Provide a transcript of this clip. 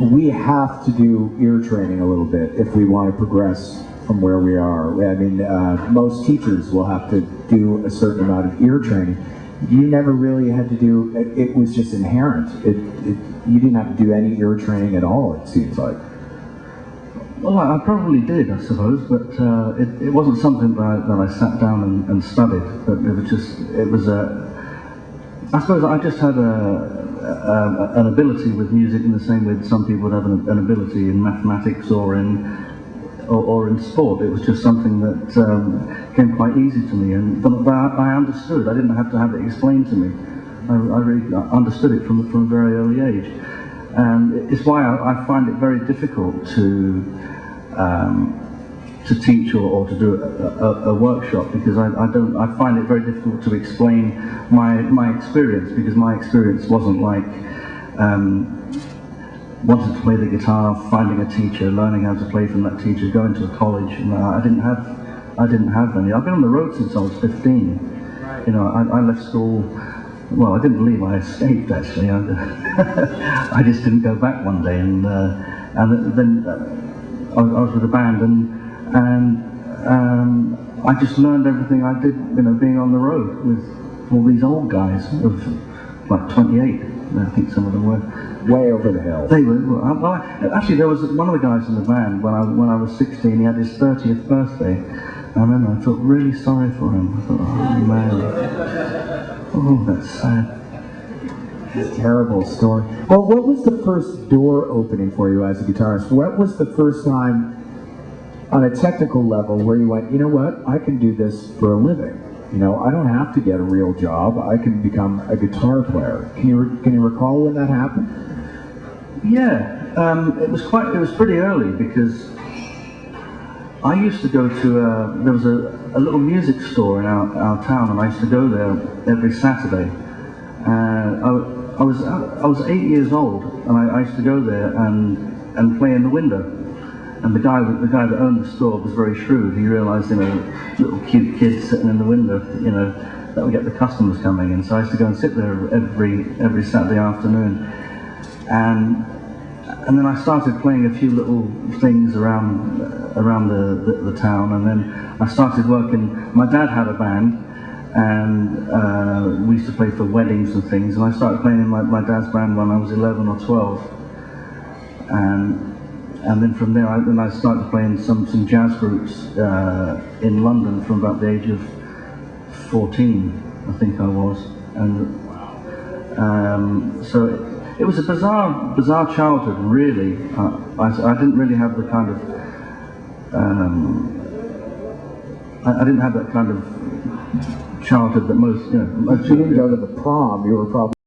We have to do ear training a little bit if we want to progress from where we are. I mean, most teachers will have to do a certain amount of ear training. You never really had to do it. It was just inherent. You didn't have to do any ear training at all, it seems like. Well, I probably did, I suppose, but it wasn't something that I sat down and studied. But it was I suppose I just had an ability with music in the same way that some people would have an ability in mathematics or in sport. It was just something that came quite easy to me, and but I understood. I didn't have to have it explained to me. I really understood it from a very early age, and it's why I find it very difficult to teach or to do a workshop, because I find it very difficult to explain my experience, because my experience wasn't like wanting to play the guitar, finding a teacher, learning how to play from that teacher, going to a college. And I didn't have any. I've been on the road since I was 15. You know, I left school. Well, I didn't leave. I escaped, actually. I just didn't go back one day, and then I was with a band, and I just learned everything I did, you know, being on the road with all these old guys of like 28. I think some of them were way over the hill. They were. Well, actually, there was one of the guys in the band when I was 16. He had his 30th birthday. I remember I felt really sorry for him. I thought, oh man, oh, that's sad. It's a terrible story. Well, what was the first door opening for you as a guitarist? What was the first time on a technical level where you went, you know what, I can do this for a living? You know, I don't have to get a real job. I can become a guitar player. Can you recall when that happened? Yeah, it was pretty early, because I used to go to there was a little music store in our town, and I used to go there every Saturday. I was 8 years old, and I used to go there and play in the window. And the guy that owned the store was very shrewd. He realised, you know, little cute kids sitting in the window, you know, that would get the customers coming in. So I used to go and sit there every Saturday afternoon, and then I started playing a few little things around the town, and then I started working. My dad had a band, and we used to play for weddings and things. And I started playing in my dad's band when I was 11 or 12, and then from there, I started playing some jazz groups in London from about the age of 14, I think I was. And so it was a bizarre childhood, really. I didn't really have the kind of I didn't have that kind of childhood that most, you know. If you didn't go to the prom, you were probably